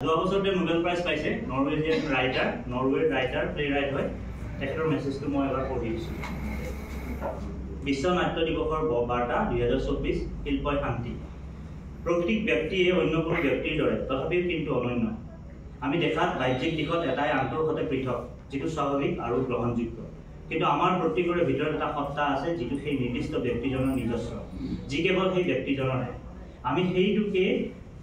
যোৱা বছৰতে Nobel prize পাইছে নৰৱেজিয়ান ৰাইটাৰ নৰৱেৰ ৰাইটাৰ প্লেৰাইট হয় তেখেতৰ মেছেজটো মই এবাৰ পঢ়ি দিছোঁ। বিশ্ব নাট্য দিৱসৰ বাৰ্তা 2024 শিল্পই শান্তি। প্ৰত্যেক ব্যক্তিয়ে অন্য কোনো ব্যক্তিৰ দৰে তথাপিও কিন্তু অনন্য। আমি দেখাত বাহ্যিক দিশত এটাই আনটোৰ সৈতে পৃথক, যিটো স্বাভাৱিক আৰু গ্ৰহণযোগ্য। কিন্তু আমাৰ প্ৰত্যেকৰে ভিতৰত এটা সত্তা আছে যিটো সেই নিৰ্দিষ্ট ব্যক্তিজনৰ নিজস্ব, যি কেৱল সেই ব্যক্তিজনৰহে। আমি সেইটোকে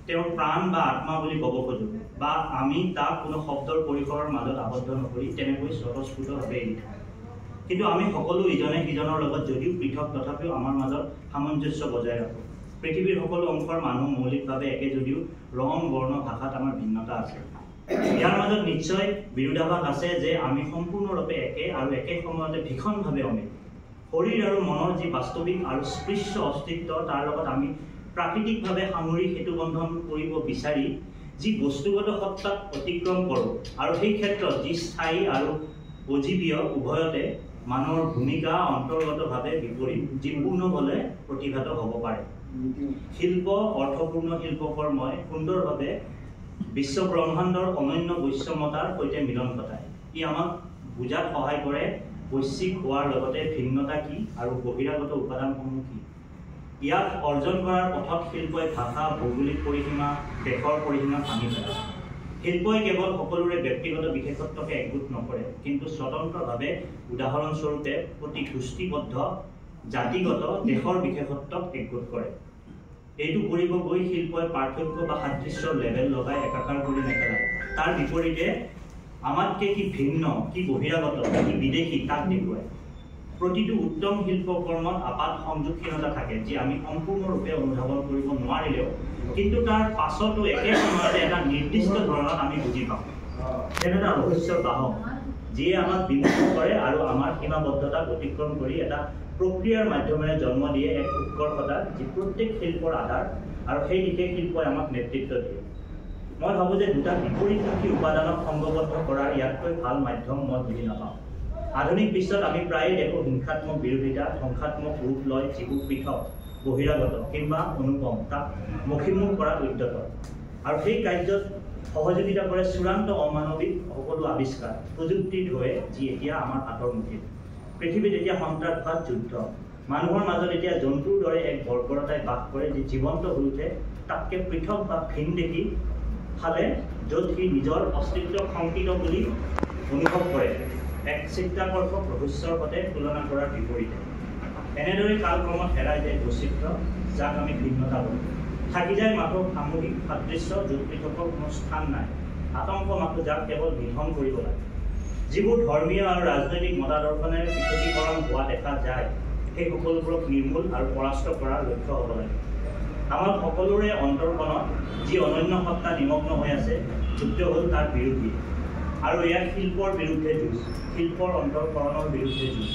তেওঁৰ প্ৰাণ বা আত্মা বুলি ক'ব খোজোঁ, বা আমি তাক কোনো শব্দৰ পৰিসৰৰ মাজত আবদ্ধ নকৰি তেনেকৈ স্বতঃস্ফূৰ্তভাৱে এৰি থওঁ। কিন্তু আমি সকলো ইজনে সিজনৰ লগত যদিও পৃথক তথাপিও আমাৰ মাজত সামঞ্জস্য বজাই ৰাখোঁ। পৃথিৱীৰ সকলো অংশৰ মানুহ মৌলিকভাৱে একে যদিও ৰং বৰ্ণ ভাষাত আমাৰ ভিন্নতা আছে। ইয়াৰ মাজত নিশ্চয় বিৰোধাভাস আছে যে আমি সম্পূৰ্ণৰূপে একে আৰু একে সময়তে ভীষণভাৱে অমিল। শৰীৰ আৰু মনৰ যি বাস্তৱিক আৰু স্পৃশ্য অস্তিত্ব তাৰ লগত আমি প্ৰাকৃতিকভাৱে সামৰি সেতু বন্ধন কৰিব বিচাৰি যি বস্তুগত সত্তাক অতিক্ৰম কৰোঁ, আৰু সেই ক্ষেত্ৰত যি স্থায়ী আৰু অজীৱীয় উভয়তে মানুহৰ ভূমিকা অন্তৰ্গতভাৱে বিপৰীত, যি পূৰ্ণবলে প্ৰতিঘাত হ'ব পাৰে। শিল্প অৰ্থপূৰ্ণ শিল্পকৰ্মই সুন্দৰভাৱে বিশ্ব ব্ৰহ্মাণ্ডৰ অনন্য বৈষম্যতাৰ সৈতে মিলন ঘটায়। ই আমাক বুজাত সহায় কৰে বৈশ্বিক হোৱাৰ লগতে ভিন্নতা কি আৰু বহিৰাগত উপাদানসমূহ কি। ইয়াক অৰ্জন কৰাৰ পথত শিল্পই ভাষা, ভৌগোলিক পৰিসীমা, দেশৰ পৰিসীমা ভাঙি পেলায়। শিল্পই কেৱল সকলোৰে ব্যক্তিগত বিশেষত্বকে একগোট নকৰে, কিন্তু স্বতন্ত্ৰভাৱে উদাহৰণস্বৰূপে প্ৰতি গোষ্ঠীবদ্ধ জাতিগত দেশৰ বিশেষত্বক একগোট কৰে। এইটো কৰিব গৈ শিল্পই পাৰ্থক্য বা সাদৃশ্যৰ লেবেল লগাই একাকাৰ কৰি নেপেলায়। তাৰ বিপৰীতে আমাতকে কি ভিন্ন, কি বহিৰাগত, কি বিদেশী তাক দেখুৱায়। প্ৰতিটো উত্তম শিল্পকৰ্মত আপাত সংযোগশীলতা থাকে, যি আমি সম্পূৰ্ণৰূপে অনুধাৱন কৰিব নোৱাৰিলেও কিন্তু তাৰ পাছতো একে সময়তে এটা নিৰ্দিষ্ট ধৰণত আমি বুজি পাওঁ। তেনে এটা ৰহস্যৰ বাহক যিয়ে আমাক বিমুখ কৰে আৰু আমাৰ সীমাবদ্ধতাক অতিক্ৰম কৰি এটা প্ৰক্ৰিয়াৰ মাধ্যমেৰে জন্ম দিয়ে এক উৎকৰ্ষতা, যি প্ৰত্যেক শিল্পৰ আধাৰ, আৰু সেই দিশে শিল্পই আমাক নেতৃত্ব দিয়ে। মই ভাবোঁ যে দুটা বিপৰীতমুখী উপাদানক সংঘবদ্ধ কৰাৰ ইয়াতকৈ ভাল মাধ্যম মই বুজি নাপাওঁ। আধুনিক বিশ্বত আমি প্ৰায়ে দেখোঁ হিংসাত্মক বিৰোধিতা, ধ্বংসাত্মক ৰূপ লয়, যিবোৰ পৃথক, বহিৰাগত কিংবা অনুপম, তাক মষিমূৰ কৰাত উদ্যত। আৰু সেই কাৰ্যত সহযোগিতা কৰে চূড়ান্ত অমানৱিক সকলো আৱিষ্কাৰ, প্ৰযুক্তিৰ ঢৌৱে, যি এতিয়া আমাৰ হাতৰ মুঠিত। পৃথিৱীত এতিয়া সন্ত্ৰাসবাদ, যুদ্ধ, মানুহৰ মাজত এতিয়া জন্তুৰ দৰে এক বৰ্বৰতাই বাস কৰে, যি জীৱন্ত হৈ উঠে তাতকৈ পৃথক বা ভিন দেখি ফালে, য'ত সি নিজৰ অস্তিত্বক শংকিত বুলি অনুভৱ কৰে, এক চিত্তাকৰ্ষক ৰহস্যৰ সৈতে তুলনা কৰাৰ বিপৰীতে। এনেদৰে কালক্ৰমত হেৰাই যায় বৈচিত্ৰ্য, যাক আমি ভিন্নতা কৰো। থাকি যায় মাথো সামূহিক সাদৃশ্য, য'ত পৃথকৰ কোনো স্থান নাই। আতংক মাথো, যাক কেৱল নিধন কৰিব লাগে। যিবোৰ ধৰ্মীয় আৰু ৰাজনৈতিক মতাদৰ্শনেৰে পৃথকীকৰণ হোৱা দেখা যায়, সেই সকলোবোৰক নিৰ্মূল আৰু পৰাস্ত কৰাৰ লক্ষ্য হ'ব লাগে। আমাৰ সকলোৰে অন্তৰকণত যি অনন্য সত্তা নিমগ্ন হৈ আছে, যুদ্ধ হ'ল তাৰ বিৰোধী, আৰু ইয়াক শিল্পৰ বিৰুদ্ধে যুঁজ, শিল্পৰ অন্তৰকৰণৰ বিৰুদ্ধে যুঁজ।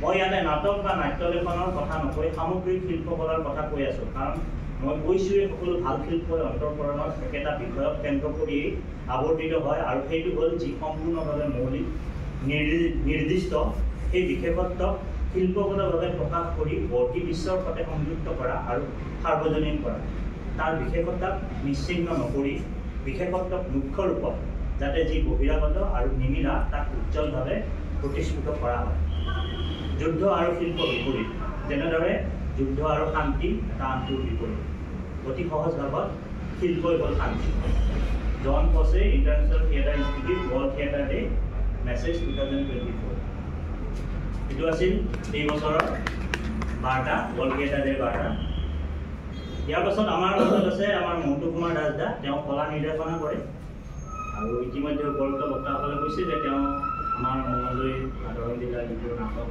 মই ইয়াতে নাটক বা নাট্যলেখনৰ কথা নকৈ সামগ্ৰিক শিল্পকলাৰ কথা কৈ আছোঁ, কাৰণ মই কৈছোঁৱেই সকলো ভাল শিল্পই অন্তৰকৰণত একেটা বিষয়ক কেন্দ্ৰ কৰিয়েই আৱৰ্তিত হয়, আৰু সেইটো হ'ল যি সম্পূৰ্ণভাৱে মৌলিক, নিৰ্দিষ্ট, সেই বিশেষত্বক শিল্পগতভাৱে প্ৰকাশ কৰি বৰ্তি বিশ্বৰ সৈতে সংযুক্ত কৰা আৰু সাৰ্বজনীন কৰা। তাৰ বিশেষতাক নিশ্চিহ্ন নকৰি বিশেষত্বক মুখ্য ৰূপত যাতে যি বহিৰাগত আৰু নিমিলা তাক উজ্জ্বলভাৱে প্ৰতিষ্ঠিত কৰা হয়। যুদ্ধ আৰু শিল্প বিপৰীত, যেনেদৰে যুদ্ধ আৰু শান্তি এটা আনটোৰ বিপৰীত। অতি সহজ ভাৱত শিল্পই হ'ল শান্তি। জন পছে, International Theatre Institute, World Theatre Day, message 2024। এইটো আছিল এই বছৰৰ বাৰ্তা, ৱৰ্ল্ড থিয়েটাৰ ডে বাৰ্তা। ইয়াৰ পাছত আমাৰ মাজত আছে আমাৰ মন্টু কুমাৰ দাস দা। তেওঁ কলা নিৰ্দেশনা কৰে, আৰু ইতিমধ্যে উপৰোক্ত বক্তাসকলে কৈছে যে তেওঁ আমাৰ মঙলদৈ সাধাৰণ জিলাৰ যিটো নাটক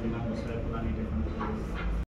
যিমান বছৰে কলা নিৰ্দেশনা